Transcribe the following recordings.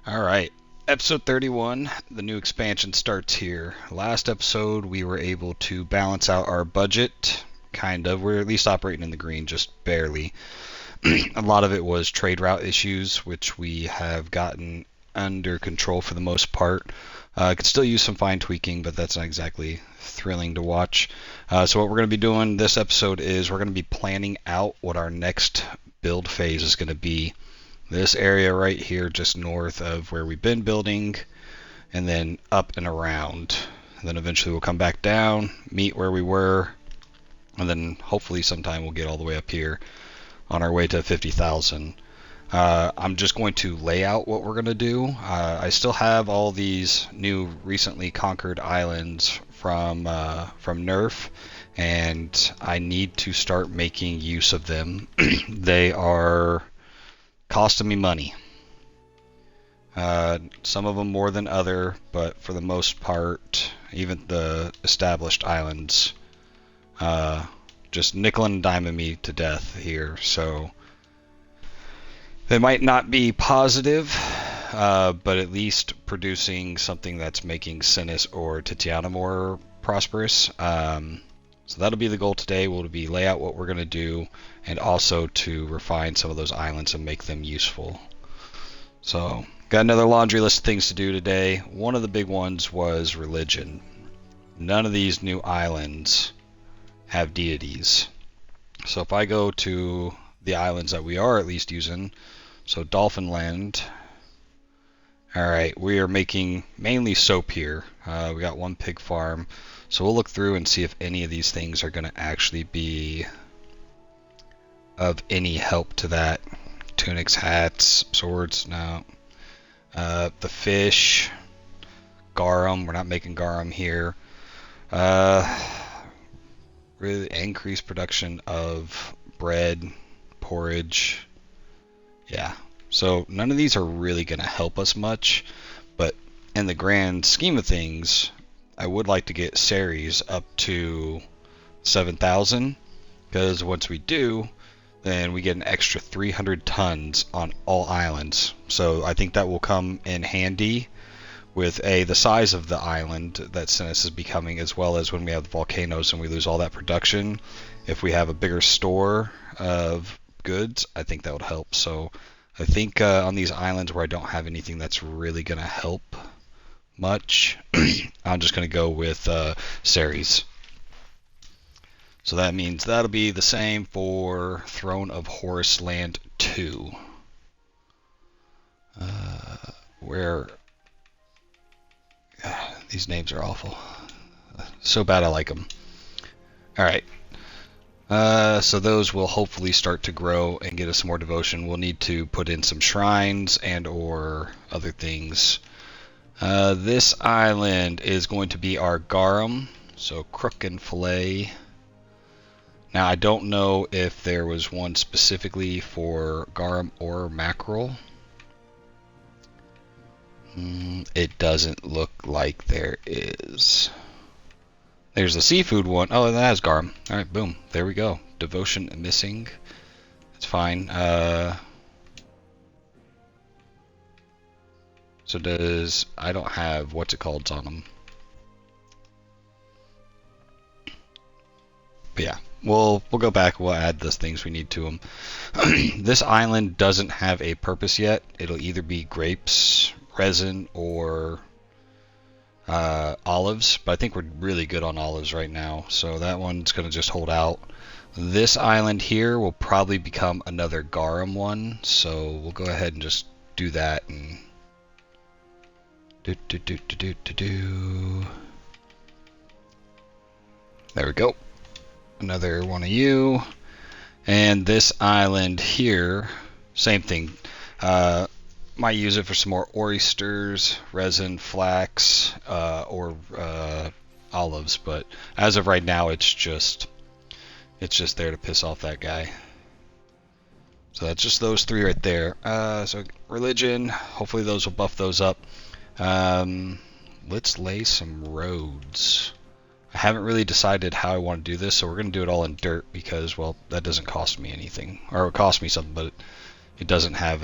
Alright, episode 31, the new expansion starts here. Last episode, we were able to balance out our budget, kind of. We're at least operating in the green, just barely. A lot of it was trade route issues, which we have gotten under control for the most part. Could still use some fine tweaking, but that's not exactly thrilling to watch. So what we're going to be doing this episode is we're going to be planning out what our next build phase is going to be. This area right here, just north of where we've been building, and then up and around. And then eventually we'll come back down, meet where we were, and then hopefully sometime we'll get all the way up here on our way to 50,000. I'm just going to lay out what we're going to do. I still have all these new recently conquered islands from Nerf, and I need to start making use of them. They are costing me money. Some of them more than other, but for the most part, even the established islands, just nickel and diming me to death here. So they might not be positive, but at least producing something that's making Cinis or Titiana more prosperous. So that'll be the goal today. Will be lay out what we're going to do, and also to refine some of those islands and make them useful. So got another laundry list of things to do today. One of the big ones was religion. None of these new islands have deities. So if I go to the islands that we are at least using, so Dolphin Land. Alright, we are making mainly soap here. We got one pig farm. So we'll look through and see if any of these things are going to actually be of any help to that. Tunics, hats, swords, no. The fish, garum, we're not making garum here. Really increased production of bread, porridge. Yeah, so none of these are really going to help us much, but in the grand scheme of things, I would like to get Ceres up to 7,000, because once we do, then we get an extra 300 tons on all islands. So I think that will come in handy with the size of the island that Cinis is becoming, as well as when we have the volcanoes and we lose all that production. If we have a bigger store of goods, I think that would help. So I think on these islands where I don't have anything that's really going to help much, I'm just going to go with Ceres. So that means that'll be the same for Throne of Horus Land 2. Where these names are awful. So bad I like them. Alright. So those will hopefully start to grow and get us some more devotion. We'll need to put in some shrines and or other things. This island is going to be our garum, so crook and fillet. Now I don't know if there was one specifically for garum or mackerel. It doesn't look like there is. There's a seafood one. Oh, that has garum. Alright, boom. There we go. Devotion missing. It's fine. So does... I don't have what's it called on them. But yeah, we'll go back. We'll add those things we need to them. This island doesn't have a purpose yet. It'll either be grapes, resin, or olives. But I think we're really good on olives right now. So that one's going to just hold out. This island here will probably become another garum one. So we'll go ahead and just do that. And there we go. Another one of you. And this island here, same thing. Might use it for some more oysters, resin, flax, or olives, but as of right now, it's just there to piss off that guy. So that's just those three right there. So religion, hopefully those will buff those up. Let's lay some roads. I haven't really decided how I want to do this, so we're going to do it all in dirt because, well, that doesn't cost me anything. Or it costs me something, but it doesn't have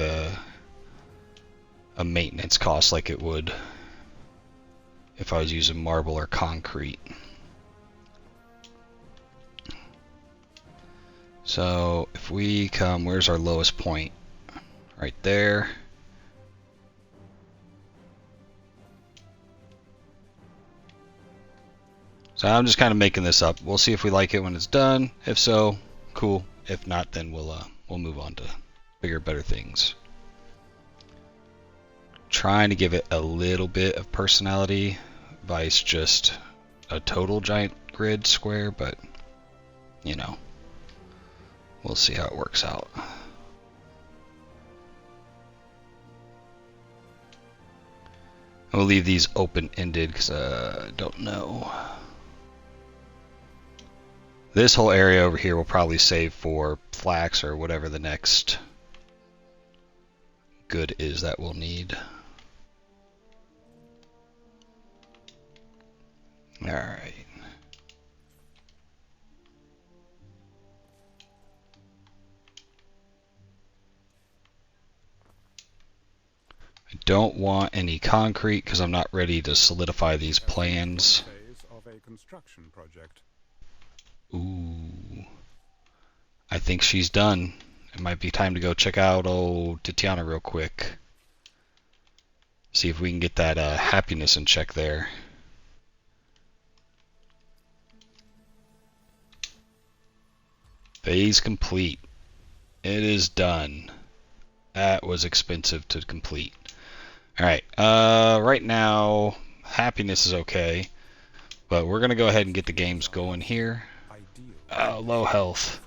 a maintenance cost like it would if I was using marble or concrete. So if we come, where's our lowest point? Right there. So I'm just kind of making this up. We'll see if we like it when it's done. If so, cool. If not, then we'll move on to bigger, better things. Trying to give it a little bit of personality, vice just a total giant grid square, but you know, we'll see how it works out. We'll leave these open-ended because I don't know. This whole area over here will probably save for flax or whatever the next good is that we'll need. Alright. I don't want any concrete because I'm not ready to solidify these plans. Ooh. I think she's done. It might be time to go check out old Tatiana real quick. See if we can get that happiness in check there. Phase complete. It is done. That was expensive to complete. Alright, right now, happiness is okay, but we're going to go ahead and get the games going here. Low health.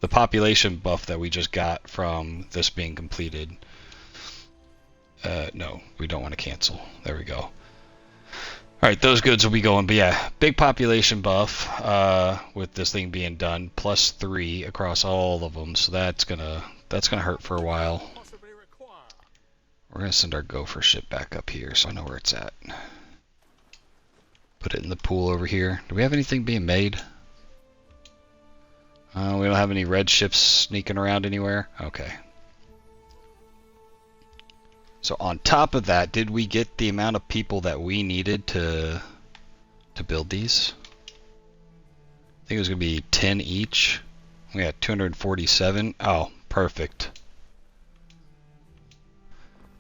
The population buff that we just got from this being completed. No, we don't want to cancel. There we go. Alright, those goods will be going, but yeah, big population buff with this thing being done, +3 across all of them, so that's gonna hurt for a while. We're going to send our gopher ship back up here so I know where it's at. Put it in the pool over here. Do we have anything being made? We don't have any red ships sneaking around anywhere? Okay. So on top of that, did we get the amount of people that we needed to build these? I think it was going to be 10 each. We had 247. Oh, perfect.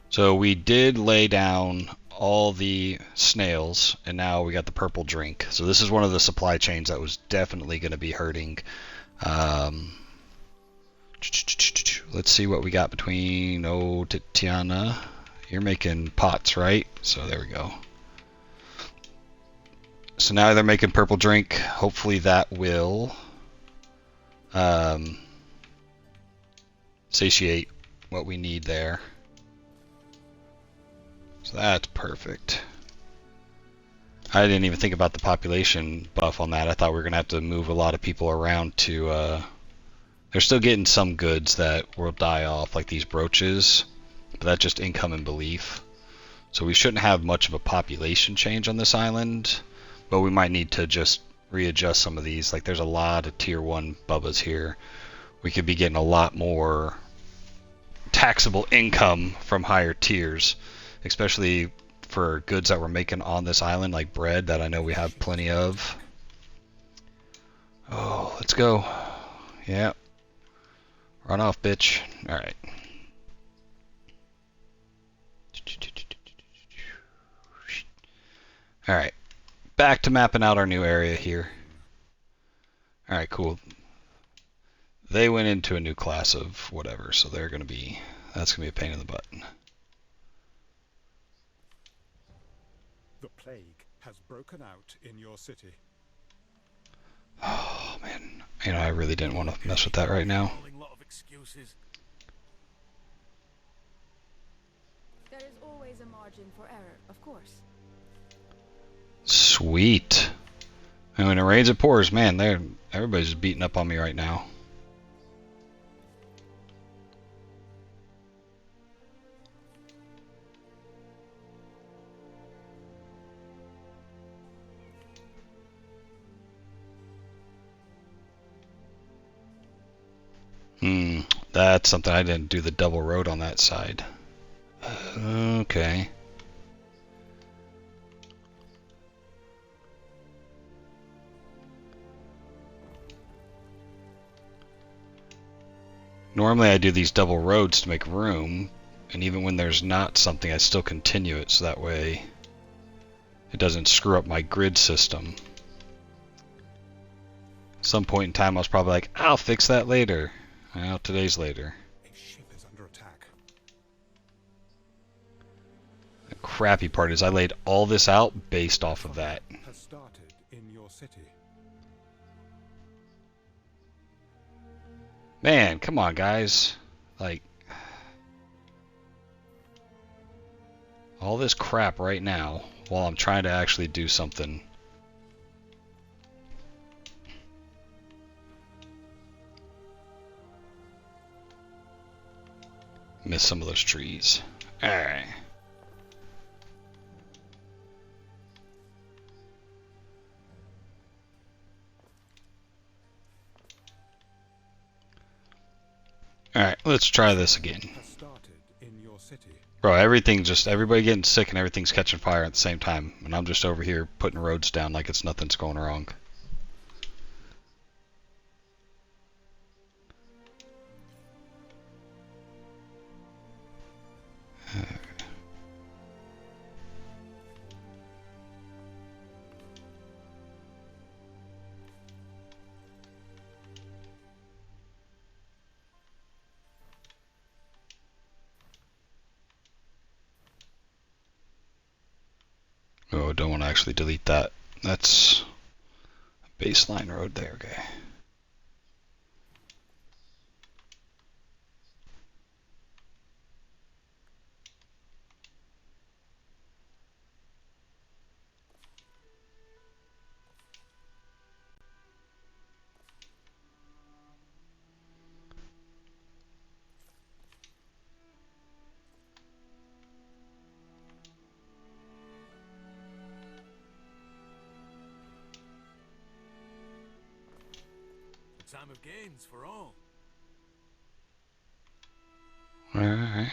So we did lay down all the snails, and now we got the purple drink. So this is one of the supply chains that was definitely going to be hurting. Let's see what we got between Tatiana. You're making pots, right? So there we go. So now they're making purple drink. Hopefully that will satiate what we need there. So that's perfect. I didn't even think about the population buff on that. I thought we were going to have to move a lot of people around to... they're still getting some goods that will die off, like these brooches. But that's just income and belief. So we shouldn't have much of a population change on this island. But we might need to just readjust some of these. Like there's a lot of tier 1 bubbas here. We could be getting a lot more taxable income from higher tiers. Especially for goods that we're making on this island, like bread that I know we have plenty of. Oh, let's go. Yeah. Run off, bitch. Alright. Alright. Back to mapping out our new area here. Alright, cool. They went into a new class of whatever, so they're gonna be... that's gonna be a pain in the butt. The plague has broken out in your city. Oh man, you know, I really didn't want to mess with that right now. There is always a margin for error, of course. Sweet. And when it rains, it pours. Man, everybody's just beating up on me right now. That's something I didn't do the double road on that side. Okay. Normally I do these double roads to make room, and even when there's not something, I still continue it so that way it doesn't screw up my grid system. Some point in time I was probably like, I'll fix that later. Well, today's later. A ship is under attack. The crappy part is I laid all this out based off of that. Has started in your city. Man, come on, guys. Like, all this crap right now while I'm trying to actually do something. Miss some of those trees. Alright. Alright, let's try this again. Has started in your city. Bro, everybody getting sick and everything's catching fire at the same time. And I'm just over here putting roads down like it's nothing's going wrong. Oh, don't want to actually delete that. That's a baseline road there, okay. The time of gains for all. Alright.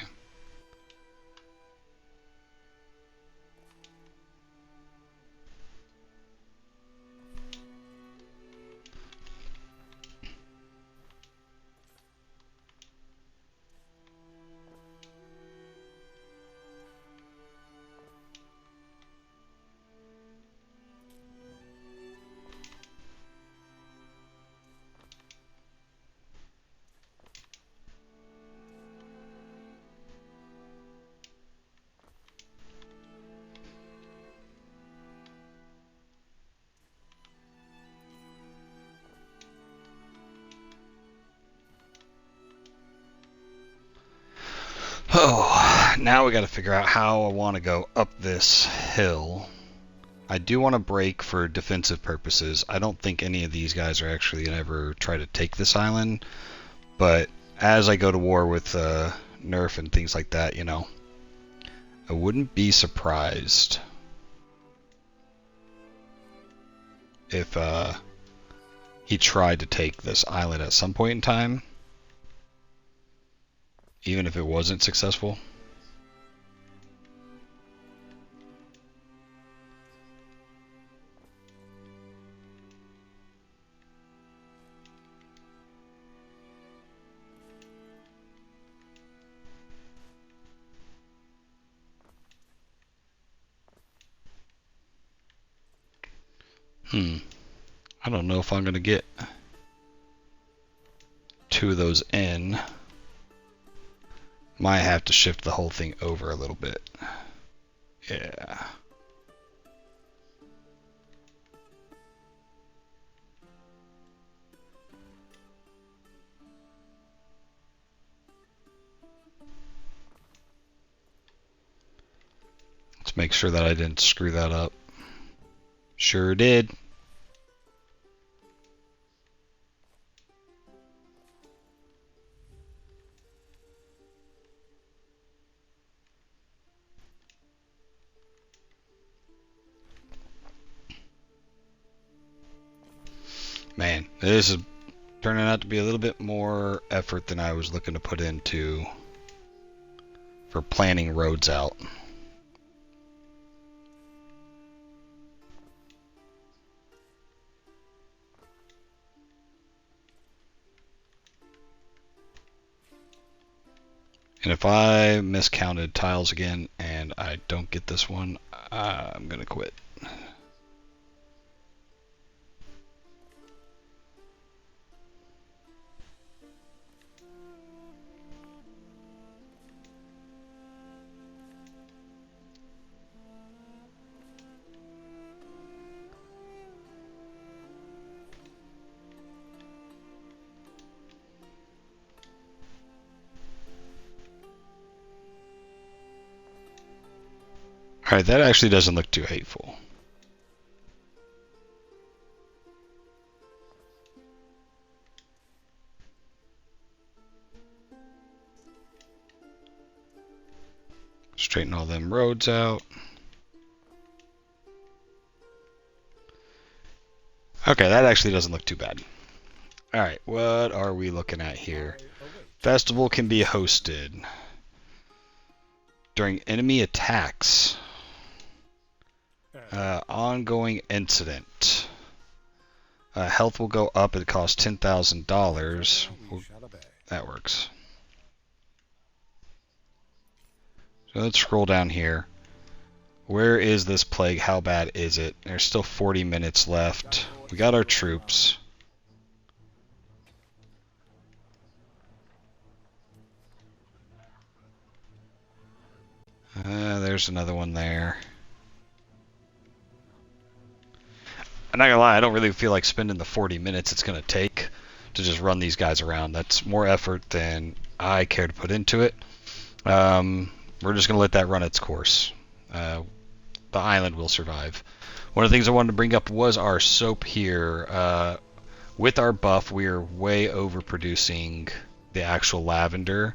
Oh, now we got to figure out how I want to go up this hill. I do want to break for defensive purposes. I don't think any of these guys are actually going to ever try to take this island, but as I go to war with Nerf and things like that, you know, I wouldn't be surprised if he tried to take this island at some point in time, even if it wasn't successful. I don't know if I'm going to get two of those in. Might have to shift the whole thing over a little bit. Yeah. Let's make sure that I didn't screw that up. Sure did. Man, this is turning out to be a little bit more effort than I was looking to put into for planning roads out. And if I miscounted tiles again and I don't get this one, I'm gonna quit. Alright, that actually doesn't look too hateful. Straighten all them roads out. Okay, that actually doesn't look too bad. Alright, what are we looking at here? Festival can be hosted during enemy attacks. Ongoing incident. Health will go up. It costs $10,000. That works. So let's scroll down here. Where is this plague? How bad is it? There's still 40 minutes left. We got our troops. There's another one there. I'm not gonna lie, I don't really feel like spending the 40 minutes it's gonna take to just run these guys around. That's more effort than I care to put into it. We're just gonna let that run its course. The island will survive. One of the things I wanted to bring up was our soap here. With our buff, we are way overproducing the actual lavender.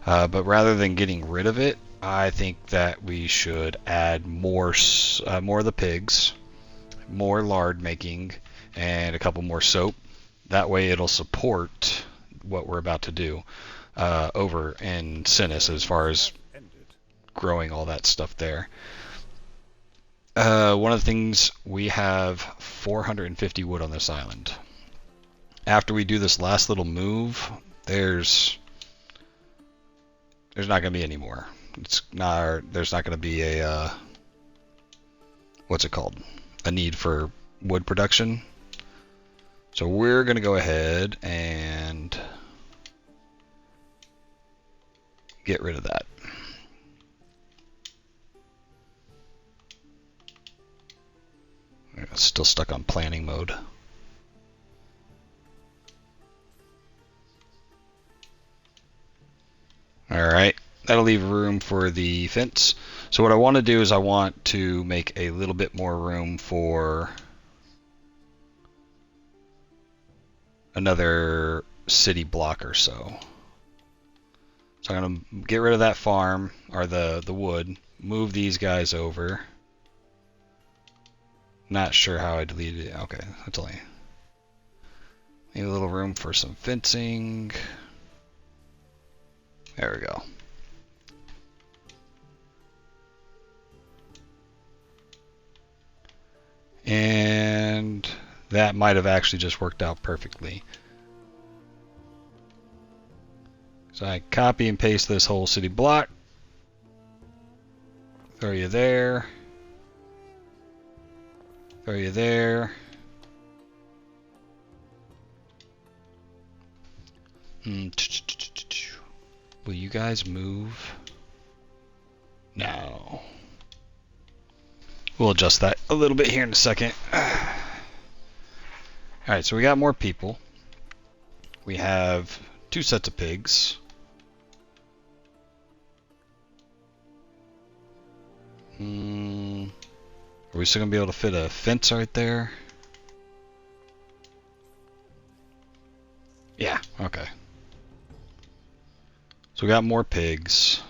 But rather than getting rid of it, I think that we should add more of the pigs, more lard making, and a couple more soap. That way it'll support what we're about to do over in Cinis as far as growing all that stuff there. One of the things, we have 450 wood on this island. After we do this last little move, there's not going to be any more. There's not going to be a, what's it called? A need for wood production. So we're going to go ahead and get rid of that. Still stuck on planning mode. Alright, that'll leave room for the fence. So what I want to do is I want to make a little bit more room for another city block or so. So I'm going to get rid of that farm, or the wood, move these guys over. Not sure how I deleted it. Okay, that's only. Need a little room for some fencing. There we go. And that might have actually just worked out perfectly. So I copy and paste this whole city block. Throw you there. Throw you there. Will you guys move? No. We'll adjust that a little bit here in a second. Alright, so we got more people. We have 2 sets of pigs. Are we still going to be able to fit a fence right there? Yeah, okay. So we got more pigs.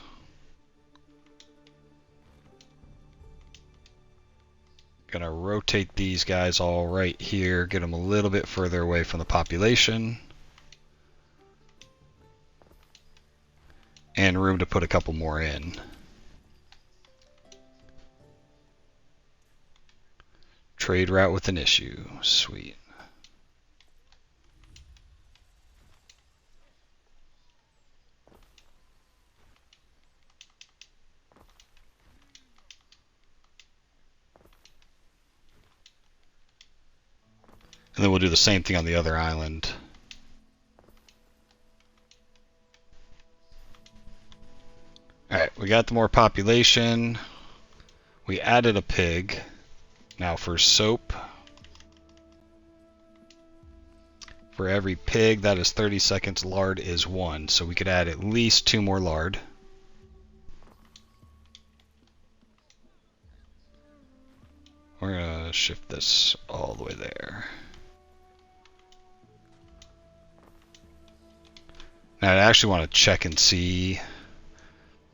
Gonna rotate these guys all right here, get them a little bit further away from the population. and room to put a couple more in. Trade route with an issue. Sweet. And then we'll do the same thing on the other island. Alright, we got the more population. We added a pig. Now for soap. For every pig that is 30 seconds, lard is 1. So we could add at least 2 more lard. We're going to shift this all the way there. Now I actually want to check and see.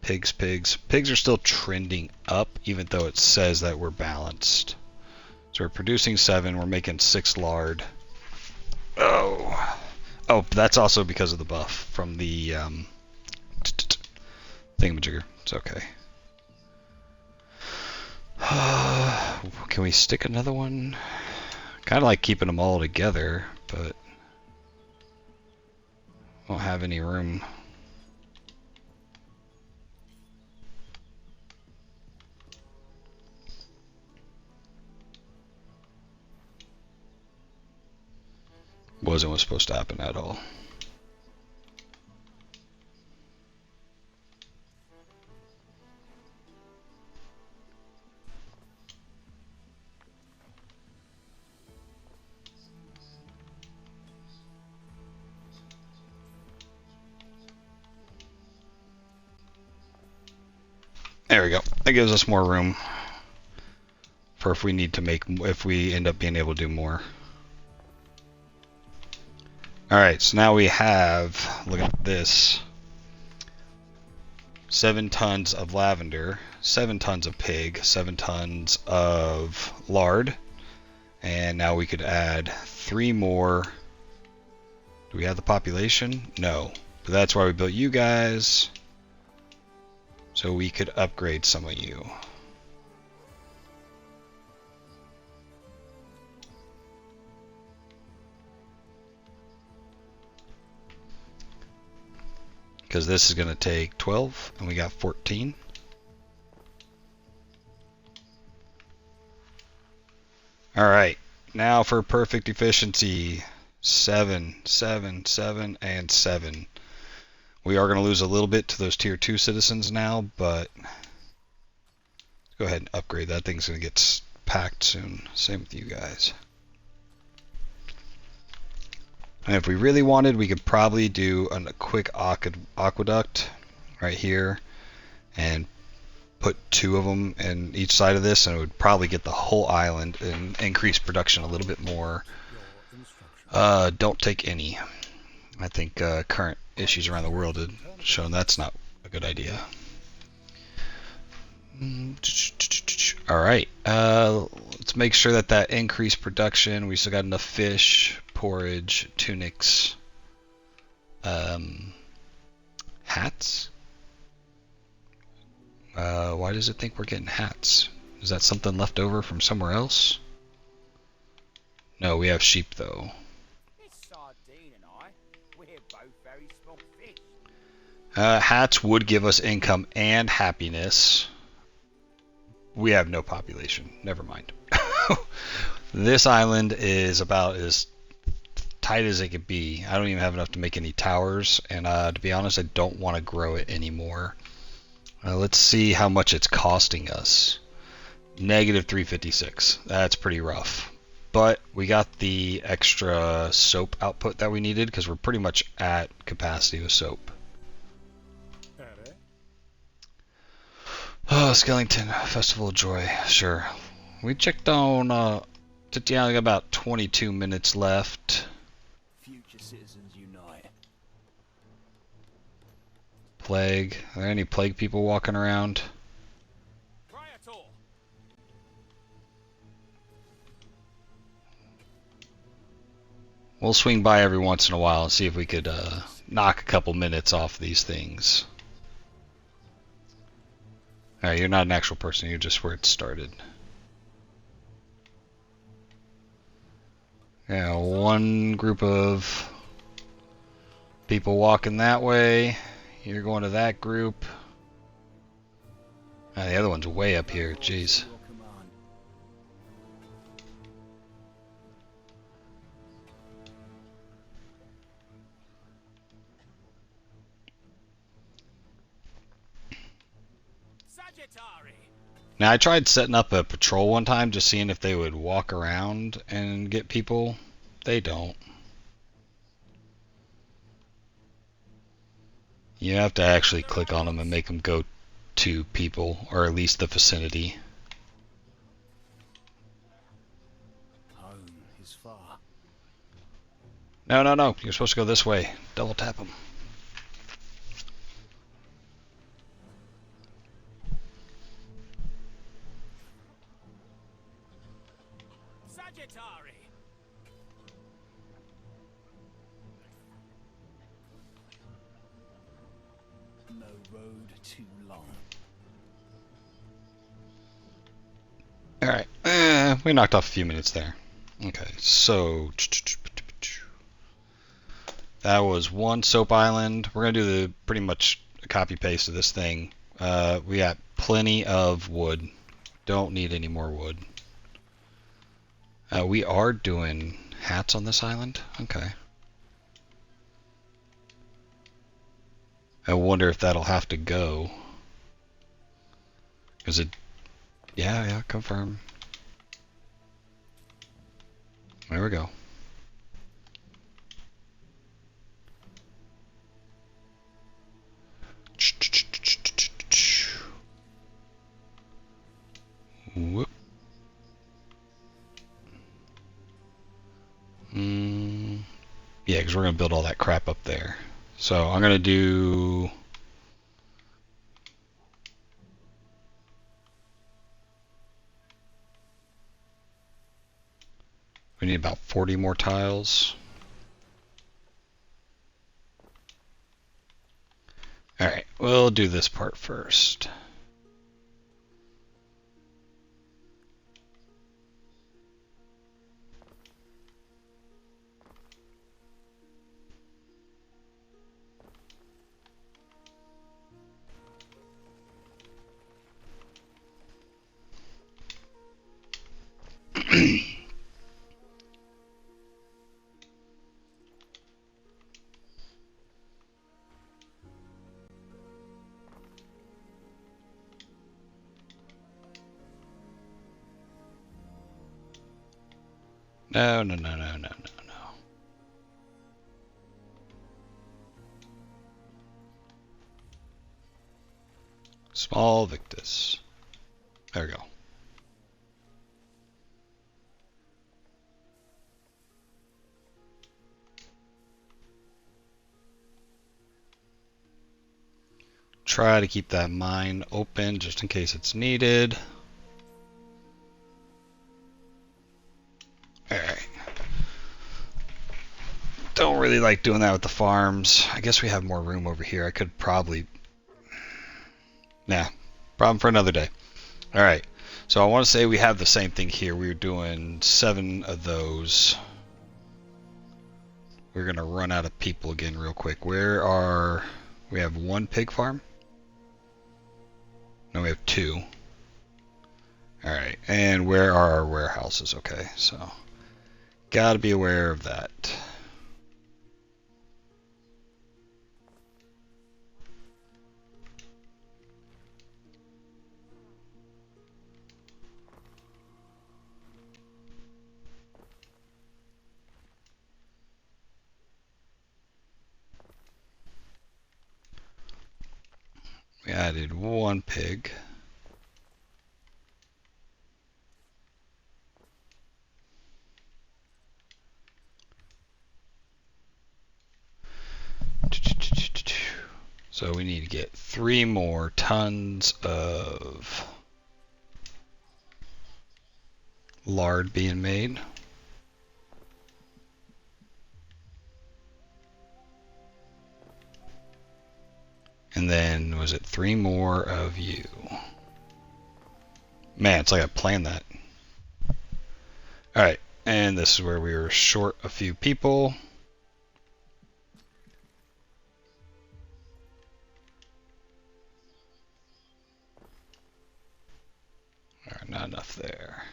Pigs. Pigs are still trending up, even though it says that we're balanced. So we're producing 7, we're making 6 lard. Oh, that's also because of the buff from the thingamajigger. It's okay. Can we stick another one? Kind of like keeping them all together, but won't have any room. Wasn't what's supposed to happen at all. There we go. That gives us more room for if we need to make, if we end up being able to do more. Alright, so now we have, look at this, 7 tons of lavender, 7 tons of pig, 7 tons of lard, and now we could add 3 more. Do we have the population? No. But that's why we built you guys, so we could upgrade some of you. Because this is going to take 12, and we got 14. Alright, now for perfect efficiency. 7, 7, 7, and 7. We are going to lose a little bit to those tier 2 citizens now, but go ahead and upgrade. That thing's going to get packed soon. Same with you guys. And if we really wanted, we could probably do a quick aqueduct right here and put 2 of them in each side of this, and it would probably get the whole island and increase production a little bit more. Don't take any. I think current issues around the world have shown that's not a good idea. Alright, let's make sure that increased production, we still got enough fish, porridge, tunics, hats. Why does it think we're getting hats? Is that something left over from somewhere else? No, we have sheep though. Hats would give us income and happiness. We have no population. Never mind. This island is about as tight as it could be. I don't even have enough to make any towers, and to be honest, I don't want to grow it anymore. Let's see how much it's costing us. Negative 356. That's pretty rough. But we got the extra soap output that we needed because we're pretty much at capacity with soap. Oh, Skellington, Festival of Joy. Sure. We checked on Titiana, got about 22 minutes left. Future citizens unite. Plague. Are there any plague people walking around? We'll swing by every once in a while and see if we could knock a couple minutes off these things. Alright, you're not an actual person, you're just where it started. Yeah, one group of people walking that way. You're going to that group. Ah, the other one's way up here, jeez. Your command. Now, I tried setting up a patrol one time, just seeing if they would walk around and get people. They don't. You have to actually click on them and make them go to people, or at least the vicinity. Home is far. No, no, no. You're supposed to go this way. Double tap them. No road too long. Alright. We knocked off a few minutes there. Okay, so... That was one soap island. We're going to do the pretty much a copy paste of this thing. We got plenty of wood. Don't need any more wood. We are doing hats on this island. Okay. I wonder if that'll have to go. Is it... Yeah, confirm. There we go. Whoop. Yeah, because we're going to build all that crap up there. So I'm going to do... We need about 40 more tiles. Alright, we'll do this part first. No. Small Victus. There we go. Try to keep that mine open just in case it's needed. Alright. Don't really like doing that with the farms. I guess we have more room over here. I could probably... Nah. Problem for another day. Alright. So I want to say we have the same thing here. We're doing 7 of those. We're going to run out of people again real quick. Where are... We have 1 pig farm? No, we have 2. Alright. And where are our warehouses? Okay, so... Gotta be aware of that. We added 1 pig. So we need to get 3 more tons of lard being made. And then, was it 3 more of you? Man, it's like I planned that. Alright, and this is where we were short a few people. Alright, not enough there.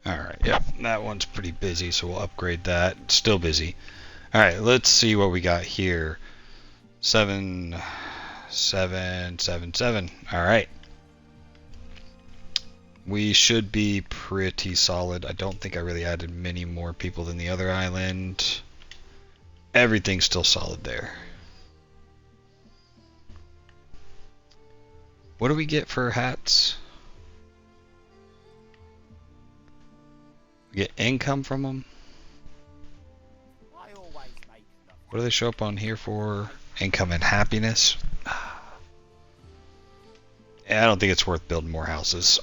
Alright, yep, that one's pretty busy, so we'll upgrade that. It's still busy. Alright, let's see what we got here. 7, 7, 7, 7. Alright. We should be pretty solid. I don't think I really added many more people than the other island. Everything's still solid there. What do we get for hats? We get income from them? What do they show up on here for? Income and happiness? Yeah, I don't think it's worth building more houses.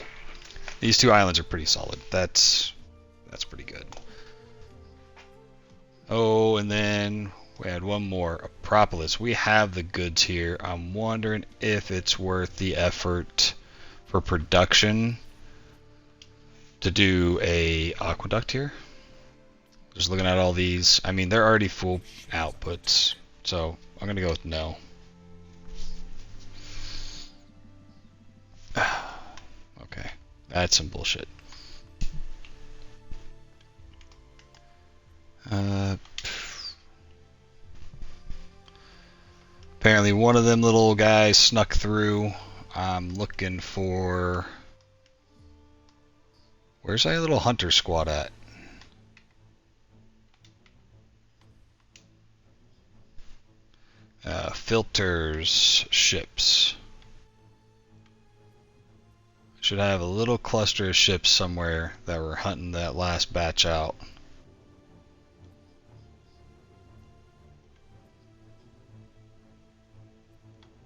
These two islands are pretty solid. That's pretty good. Oh, and then we had one more. Acropolis. We have the goods here. I'm wondering if it's worth the effort for production to do a aqueduct here. Just looking at all these. I mean, they're already full outputs. So I'm going to go with no. Okay. That's some bullshit. Apparently one of them little guys snuck through. I'm looking for... Where's that little hunter squad at? Filters, ships. Should have a little cluster of ships somewhere that were hunting that last batch out.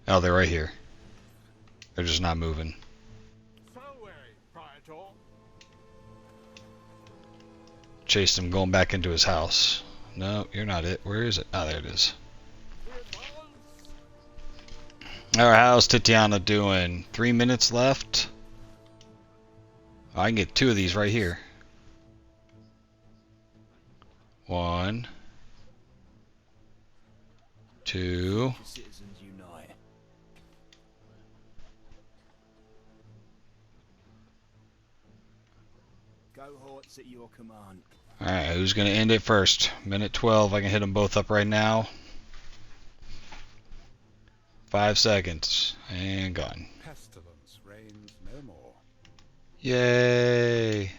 Oh, they're right here. They're just not moving. Chased him going back into his house. No, you're not it. Where is it? Oh, there it is. Alright, how's Tatiana doing? 3 minutes left. Oh, I can get 2 of these right here. 1, 2. Citizens unite. Cohorts at your command. Alright, who's going to end it first? Minute 12. I can hit them both up right now. 5 seconds. And gone. Pestilence reigns no more. Yay!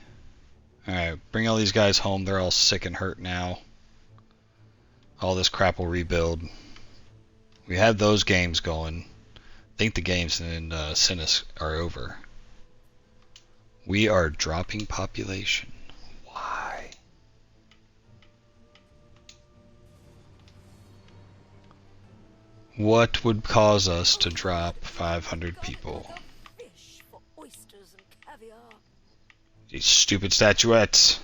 Alright, bring all these guys home. They're all sick and hurt now. All this crap will rebuild. We had those games going. I think the games in Cinis are over. We are dropping population. Why? What would cause us to drop 500 people? Fish for oysters and caviar. These stupid statuettes.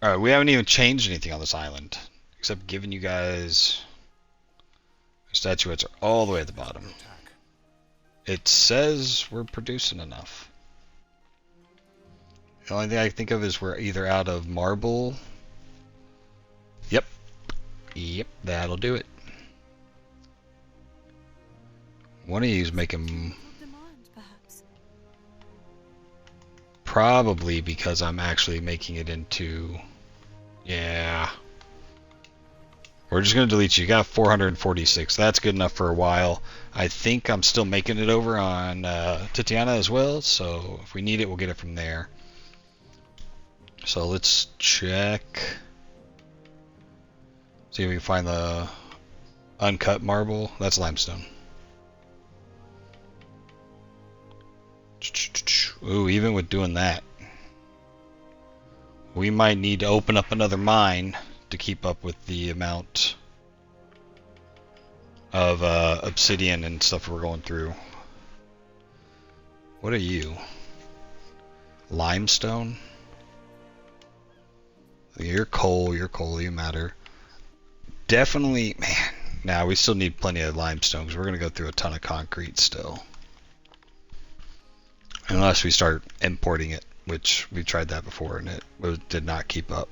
Alright, we haven't even changed anything on this island. Except giving you guys... Statuettes are all the way at the bottom. It says we're producing enough. The only thing I can think of is we're either out of marble. Yep. Yep, that'll do it. One of you's making... Demand, perhaps. Probably because I'm actually making it into... Yeah. We're just going to delete you. You got 446. That's good enough for a while. I think I'm still making it over on Tatiana as well, so if we need it, we'll get it from there. So let's check. See if we can find the uncut marble. That's limestone. Ooh, even with doing that, we might need to open up another mine to keep up with the amount of obsidian and stuff we're going through. What are you? Limestone? You're coal, you matter. Definitely, man. Now we still need plenty of limestone because we're going to go through a ton of concrete still. Unless we start importing it, which we tried that before and it did not keep up.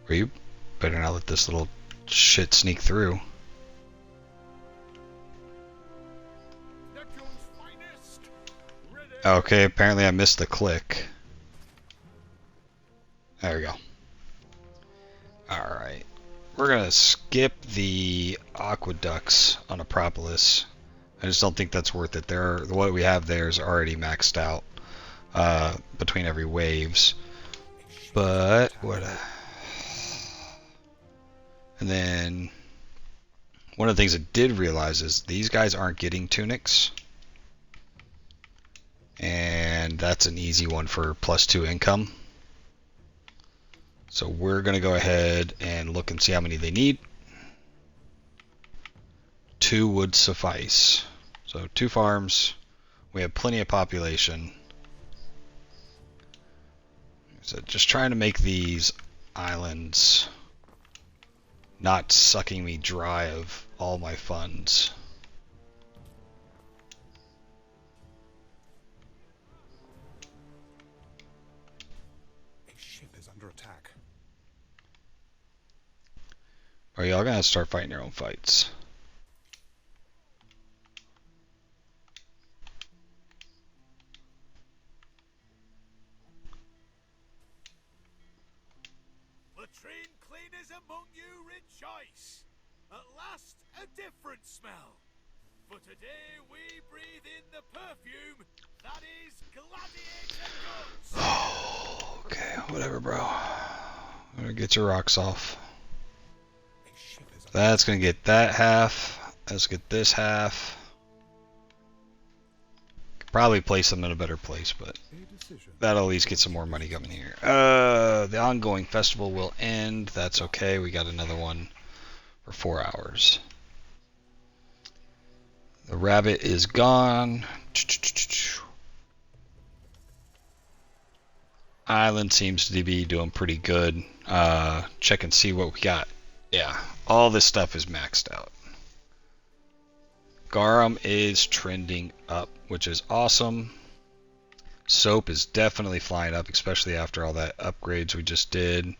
Or you better not let this little shit sneak through. Okay, apparently I missed the click. There we go. Alright. We're gonna skip the aqueducts on Acropolis. I just don't think that's worth it. What we have there is already maxed out between every waves. But what? And then one of the things I did realize is these guys aren't getting tunics. And that's an easy one for +2 income. So we're going to go ahead and look and see how many they need. 2 would suffice. So 2 farms. We have plenty of population. So just trying to make these islands not sucking me dry of all my funds. Are y'all gonna start fighting your own fights? Latrine cleaners among you rejoice. At last, a different smell. For today we breathe in the perfume that is gladiator guts. Okay, whatever, bro. I'm gonna get your rocks off. That's gonna get that half. Let's get this half. Could probably place them in a better place, but that'll at least get some more money coming here. The ongoing festival will end. That's okay. We got another one for 4 hours. The rabbit is gone. Island seems to be doing pretty good. Check and see what we got. Yeah, all this stuff is maxed out. Garum is trending up, which is awesome. Soap is definitely flying up, especially after all that upgrades we just did.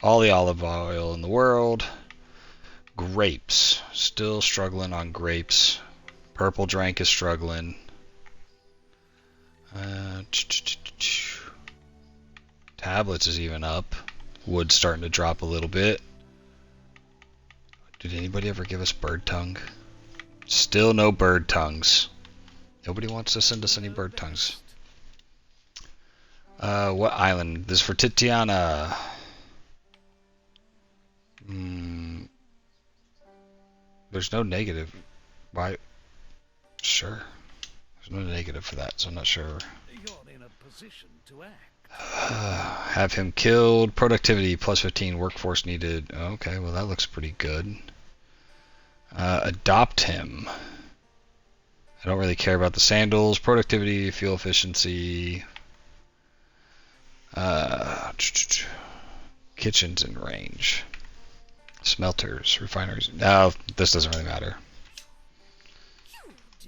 All the olive oil in the world. Grapes, still struggling on grapes. Purple drank is struggling. Tablets is even up. Wood's starting to drop a little bit. Did anybody ever give us bird tongue? Still no bird tongues. Nobody wants to send us any bird tongues. What island? This is for Titiana. There's no negative. Why? Sure. There's no negative for that, so I'm not sure. You're in a position to act. Have him killed. Productivity +15. Workforce needed. Okay, well that looks pretty good. Adopt him. I don't really care about the sandals. Productivity, fuel efficiency. Kitchens in range. Smelters, refineries. No, this doesn't really matter.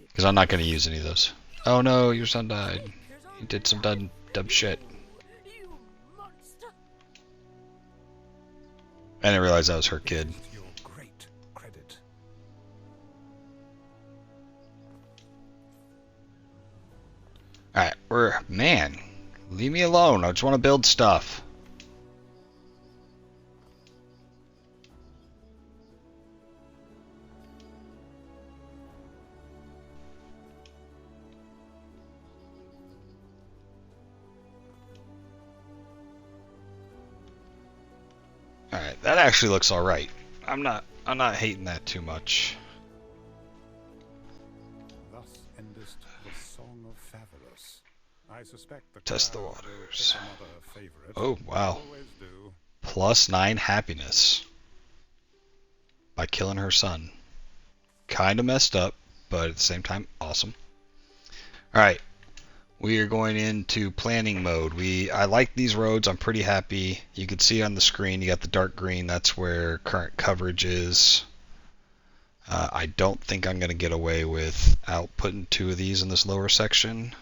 Because I'm not going to use any of those. Oh no, your son died. He did some dumb shit. I didn't realize that was her kid. Alright, man, leave me alone. I just want to build stuff. Alright, that actually looks alright. I'm not hating that too much. Thus endest the song of Fabulous. I suspect the Test the crowd waters. pick another favorite. Oh, wow. Always do. +9 happiness by killing her son. kind of messed up, but at the same time, awesome. All right, we are going into planning mode. I like these roads. I'm pretty happy. You can see on the screen, you got the dark green. That's where current coverage is. I don't think I'm going to get away without putting 2 of these in this lower section.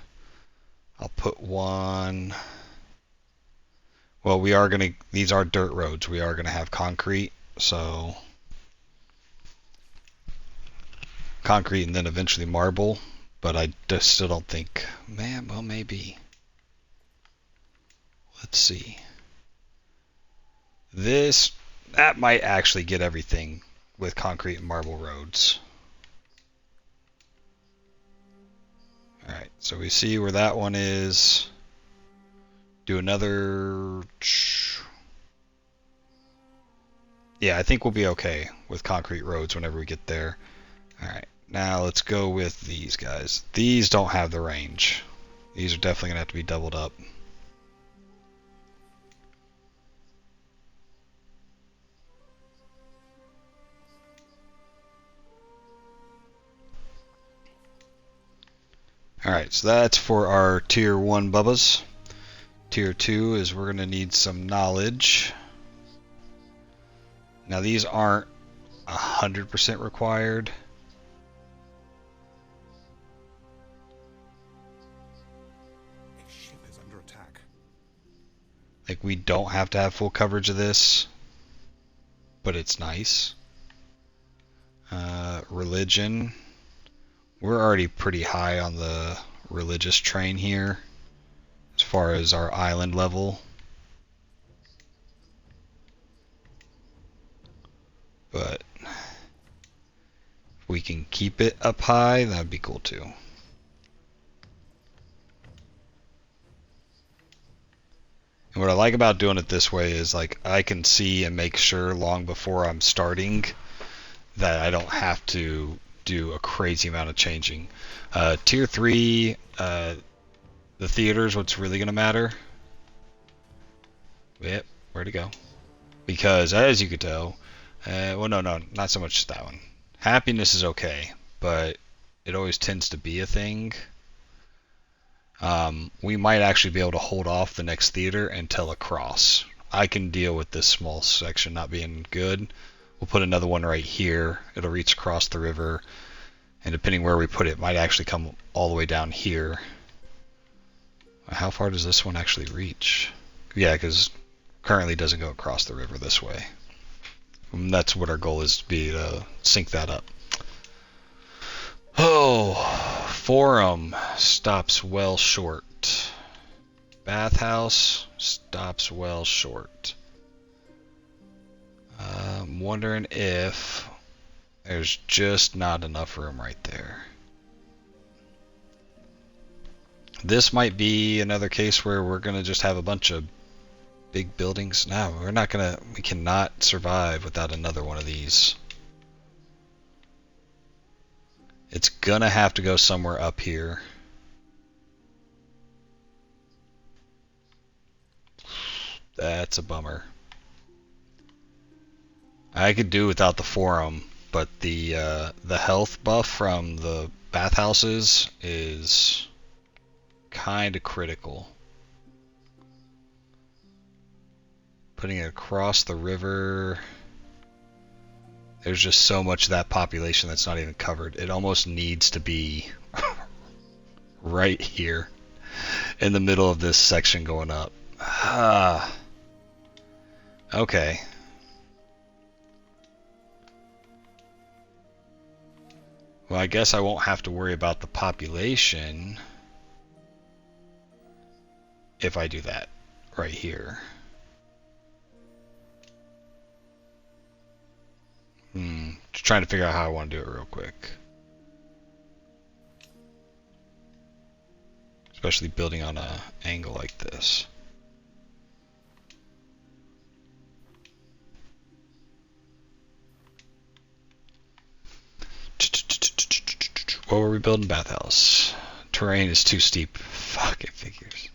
I'll put 1. Well, these are dirt roads. We are going to have concrete, so concrete and then eventually marble, but I just still don't think, man, well, maybe. Let's see. That might actually get everything with concrete and marble roads. Alright, so we see where that one is. Do another... Yeah, I think we'll be okay with concrete roads whenever we get there. Alright, now let's go with these guys. These don't have the range. These are definitely going to have to be doubled up. Alright, so that's for our tier 1 bubbas. Tier 2 is we're going to need some knowledge. Now these aren't 100% required. A ship is under attack. Like, we don't have to have full coverage of this, but it's nice. Religion. We're already pretty high on the religious train here as far as our island level. But if we can keep it up high, that'd be cool too. And what I like about doing it this way is, like, I can see and make sure long before I'm starting that I don't have to do a crazy amount of changing. Tier 3, the theater is what's really going to matter. Yep, where'd it go? Because, as you could tell, well, no, not so much that one. Happiness is okay, but it always tends to be a thing. We might actually be able to hold off the next theater until across. I can deal with this small section not being good. We'll put another one right here. It'll reach across the river, and depending where we put it, might actually come all the way down here. How far does this one actually reach? Yeah, because currently doesn't go across the river this way. And that's what our goal is, to be to sync that up. Oh, Forum stops well short. Bathhouse stops well short. I'm wondering if there's just not enough room right there. This might be another case where we're going to just have a bunch of big buildings. No, we cannot survive without another one of these. It's going to have to go somewhere up here. That's a bummer. I could do without the forum, but the health buff from the bathhouses is kind of critical. Putting it across the river, there's just so much of that population that's not even covered. It almost needs to be right here in the middle of this section going up. Okay. Well, I guess I won't have to worry about the population if I do that right here. Just trying to figure out how I want to do it real quick. Especially building on an angle like this. What were we building? Bathhouse. Terrain is too steep. Fucking figures.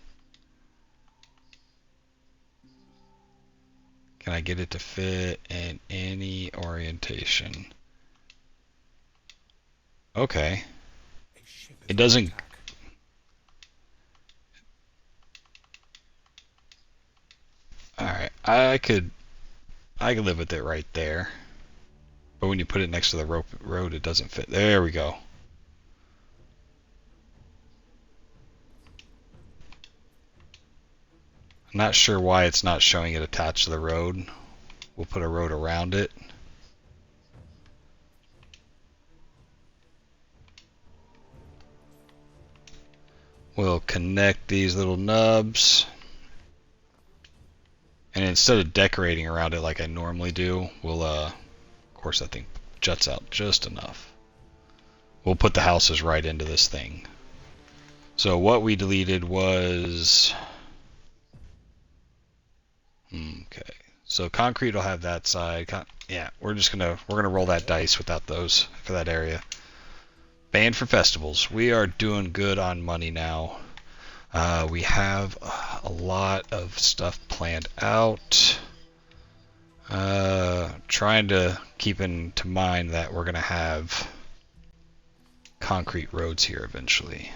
Can I get it to fit in any orientation? Okay. A shivers It doesn't... attack. Alright, I could live with it right there. But when you put it next to the road, it doesn't fit. There we go. I'm not sure why it's not showing it attached to the road. We'll put a road around it. We'll connect these little nubs. And instead of decorating around it like I normally do, we'll, of course that thing juts out just enough. We'll put the houses right into this thing. So what we deleted was... Okay. So concrete will have that side. Yeah, we're gonna roll that dice without those for that area. Banned for festivals. We are doing good on money now. We have a lot of stuff planned out. Trying to keep into mind that we're gonna have concrete roads here eventually.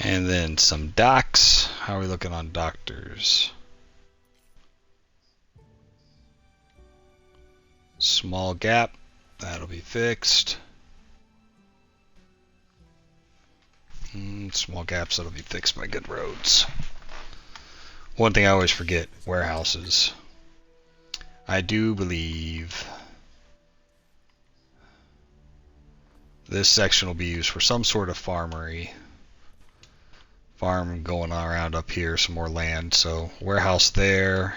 And then some docks. How are we looking on doctors? Small gap. That'll be fixed. Small gaps that'll be fixed by good roads. One thing I always forget, warehouses. I do believe this section will be used for some sort of farmery. Farm going around up here, some more land. So warehouse there.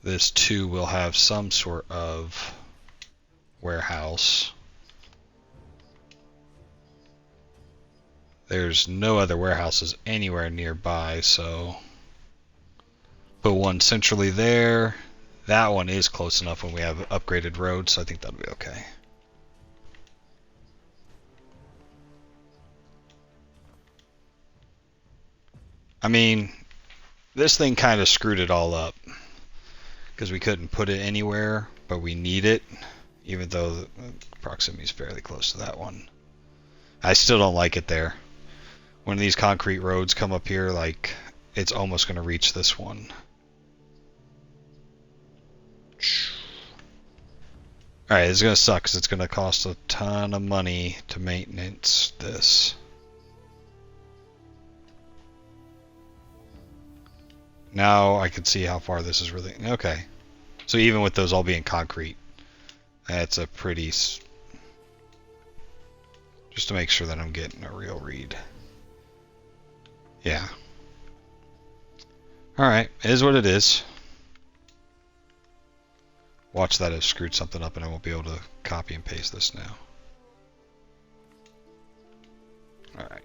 This too will have some sort of warehouse. There's no other warehouses anywhere nearby, so put one centrally there. That one is close enough when we have upgraded roads, so I think that'll be okay. I mean, this thing kind of screwed it all up because we couldn't put it anywhere, but we need it, even though the proximity is fairly close to that one. I still don't like it there. When these concrete roads come up here, like, it's almost going to reach this one. Alright, it's going to suck because it's going to cost a ton of money to maintenance this. Now I can see how far this is really... Okay. So even with those all being concrete, that's a pretty... Just to make sure that I'm getting a real read. Yeah. Alright, it is what it is. Watch that, I've screwed something up and I won't be able to copy and paste this now. Alright.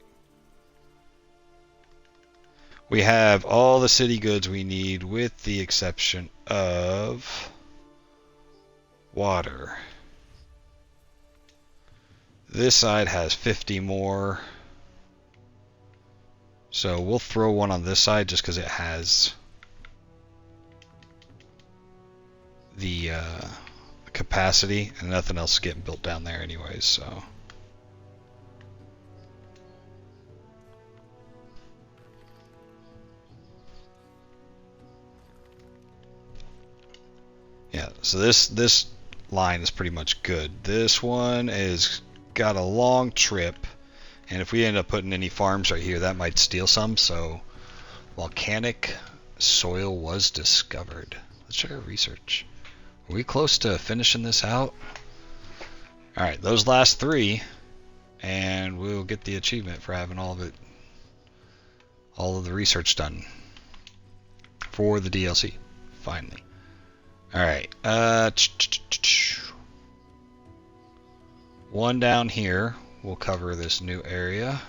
We have all the city goods we need with the exception of water. This side has 50 more. So we'll throw one on this side just because it has the capacity, and nothing else is getting built down there anyways, so. Yeah, so this line is pretty much good. This one is got a long trip, and if we end up putting any farms right here, that might steal some, so volcanic soil was discovered. Let's check our research. Are we close to finishing this out? Alright, those last three, and we'll get the achievement for having all of the research done for the DLC, finally. Alright, One down here will cover this new area.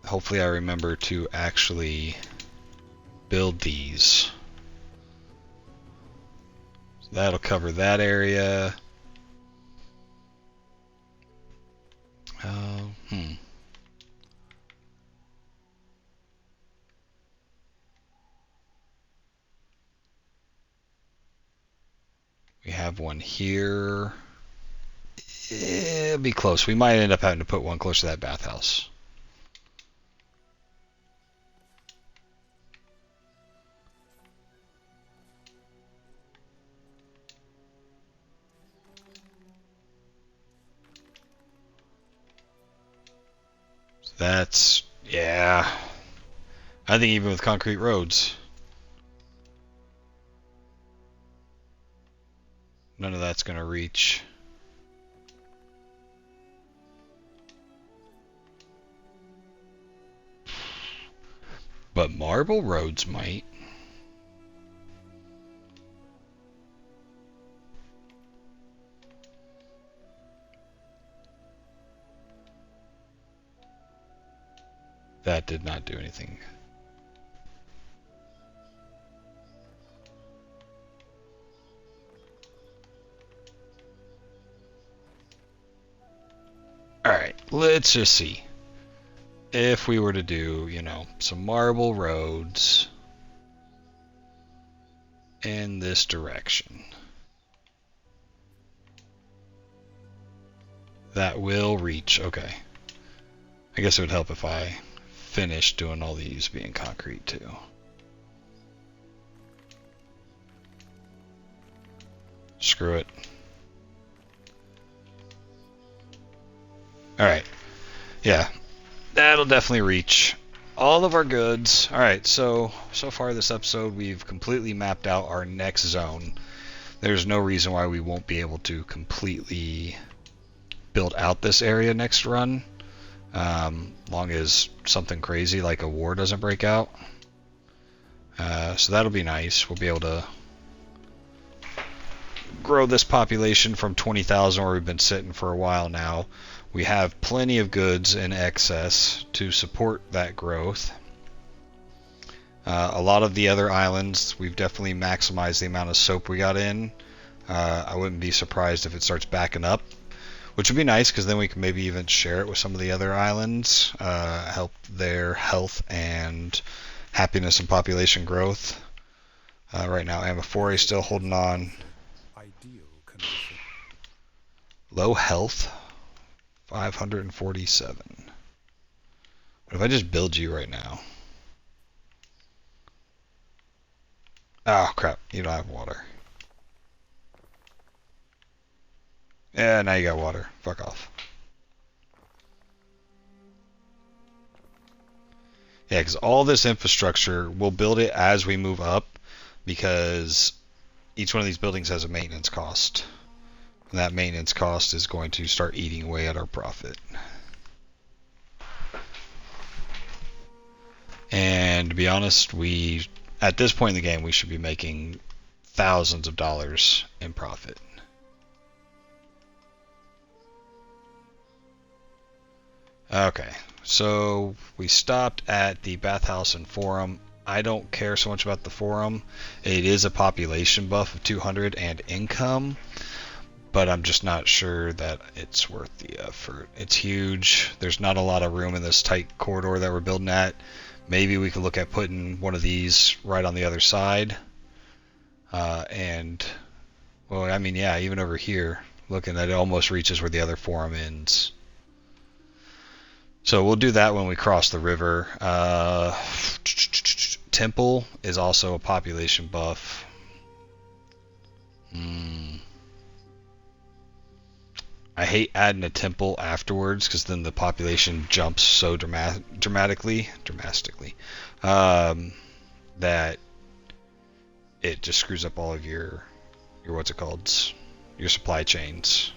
Hopefully I remember to actually build these. So that'll cover that area. We have one here. It'll be close. We might end up having to put one close to that bathhouse. So that's, yeah. I think even with concrete roads, none of that's going to reach. But marble roads might. That did not do anything. Alright, let's just see. If we were to do, you know, some marble roads in this direction. That will reach, okay. I guess it would help if I finished doing all these being concrete too. Screw it. Alright. Yeah. That'll definitely reach all of our goods. Alright, so far this episode we've completely mapped out our next zone. There's no reason why we won't be able to completely build out this area next run. Long as something crazy like a war doesn't break out. So that'll be nice. We'll be able to grow this population from 20,000 where we've been sitting for a while now. We have plenty of goods in excess to support that growth. A lot of the other islands, we've definitely maximized the amount of soap we got in. I wouldn't be surprised if it starts backing up, which would be nice because then we can maybe even share it with some of the other islands, help their health and happiness and population growth. Right now, Amphora is still holding on. Ideal condition. Low health, 547. What if I just build you right now? Oh crap, you don't have water. Yeah, now you got water. Fuck off. Yeah, because all this infrastructure, we'll build it as we move up, because each one of these buildings has a maintenance cost. And that maintenance cost is going to start eating away at our profit. And to be honest, at this point in the game, we should be making thousands of dollars in profit. Okay, so we stopped at the bathhouse and forum. I don't care so much about the forum. It is a population buff of 200 and income, but I'm just not sure that it's worth the effort. It's huge. There's not a lot of room in this tight corridor that we're building at. Maybe we could look at putting one of these right on the other side. Well, I mean, yeah, even over here, looking at it almost reaches where the other forum ends. So we'll do that when we cross the river. Temple is also a population buff. I hate adding a temple afterwards because then the population jumps so dramatically, that it just screws up all of your what's it called, your supply chains.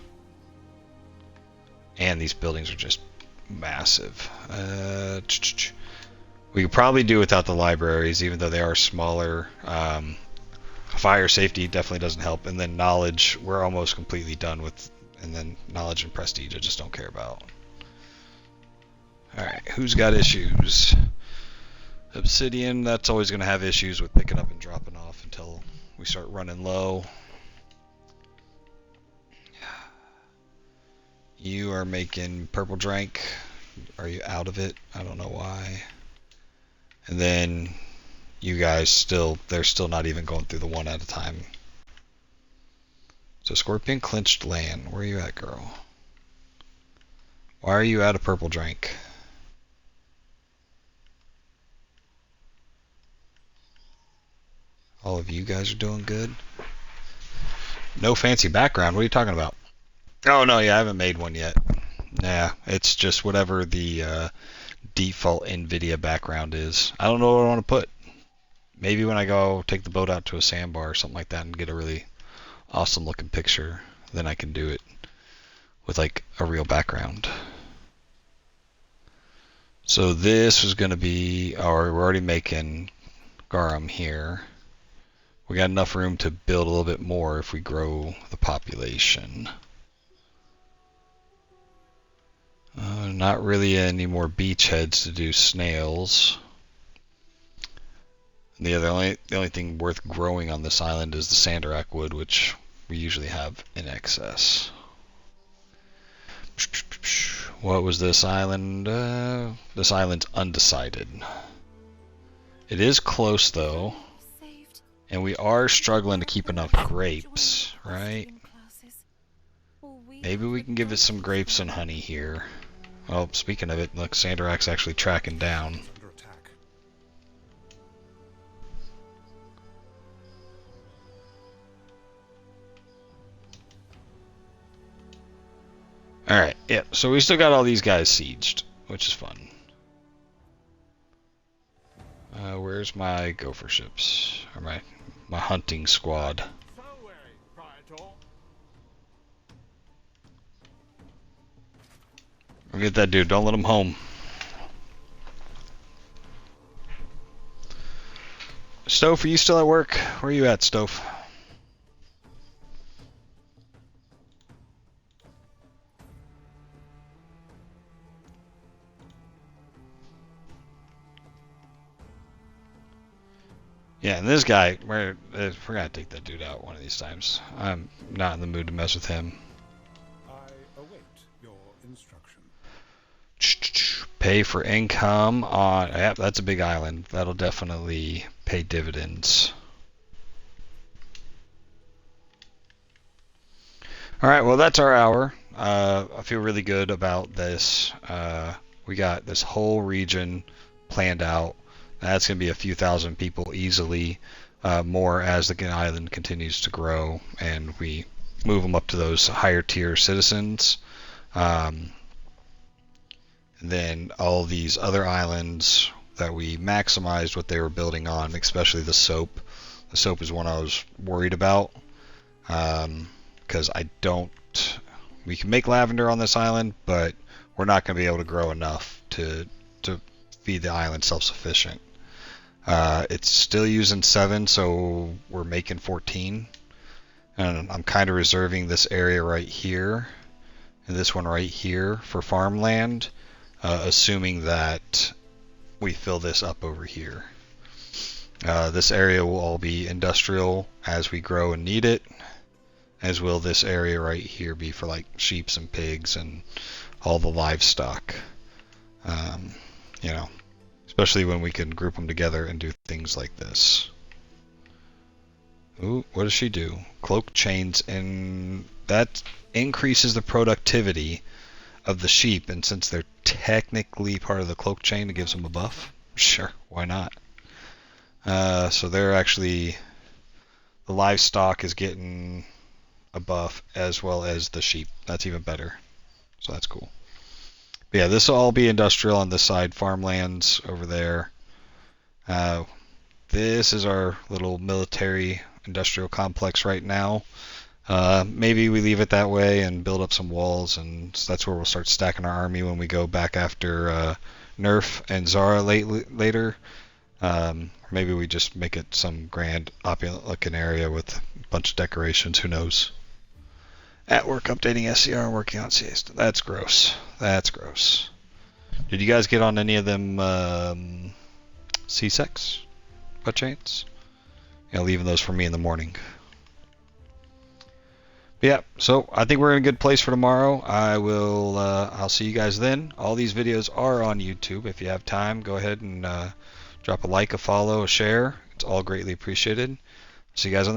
And these buildings are just massive. We could probably do without the libraries, even though they are smaller. Fire safety definitely doesn't help, and then knowledge we're almost completely done with, and then knowledge and prestige I just don't care about. Alright, who's got issues? Obsidian, that's always going to have issues with picking up and dropping off until we start running low. You are making purple drink. Are you out of it? I don't know why. And then you guys they're still not even going through the one at a time. So Scorpion clinched land. Where are you at, girl? Why are you out of purple drink? All of you guys are doing good. No fancy background. What are you talking about? Oh no, yeah, I haven't made one yet. Nah, it's just whatever the default NVIDIA background is. I don't know what I want to put. Maybe when I go take the boat out to a sandbar or something like that and get a really awesome looking picture, then I can do it with like a real background. So this was going to be, we're already making garum here. We got enough room to build a little bit more if we grow the population. Not really any more beachheads to do snails. And the only thing worth growing on this island is the sandarak wood, which we usually have in excess. What was this island? This island's undecided. It is close though, and we are struggling to keep enough grapes, right? Maybe we can give it some grapes and honey here. Well, speaking of it, look, Sandarak's actually tracking down. Alright, yeah, so we still got all these guys sieged, which is fun. Where's my gopher ships? Or my hunting squad? Go get that dude, don't let him home. Stove, are you still at work? Where are you at, Stove? Yeah, and this guy, we're gonna take that dude out one of these times. I'm not in the mood to mess with him. I await your instruction. Pay for income on, yeah, that's a big island. That'll definitely pay dividends. Alright, well that's our hour. I feel really good about this. We got this whole region planned out. That's going to be a few thousand people easily, more as the island continues to grow and we move them up to those higher tier citizens. And then all these other islands that we maximized what they were building on, especially the soap. The soap is one I was worried about, because we can make lavender on this island, but we're not going to be able to grow enough to feed the island self-sufficient. It's still using 7, so we're making 14. And I'm kind of reserving this area right here and this one right here for farmland, assuming that we fill this up over here. This area will all be industrial as we grow and need it, as will this area right here be for like sheep and pigs and all the livestock. You know, especially when we can group them together and do things like this. Ooh, what does she do? Cloak chains, and that increases the productivity of the sheep, and since they're technically part of the cloak chain, it gives them a buff. Sure, why not? So they're actually, the livestock is getting a buff as well as the sheep. That's even better. So that's cool. But yeah, this will all be industrial on this side, farmlands over there. This is our little military industrial complex right now. Maybe we leave it that way and build up some walls, and that's where we'll start stacking our army when we go back after Nerf and Zara later. Or maybe we just make it some grand, opulent looking area with a bunch of decorations. Who knows? At work updating SCR, working on siesta. That's gross. That's gross. Did you guys get on any of them C-Secs by chance? Yeah, leaving those for me in the morning. But yeah, so I think we're in a good place for tomorrow. I'll see you guys then. All these videos are on YouTube. If you have time, go ahead and drop a like, a follow, a share. It's all greatly appreciated. See you guys on the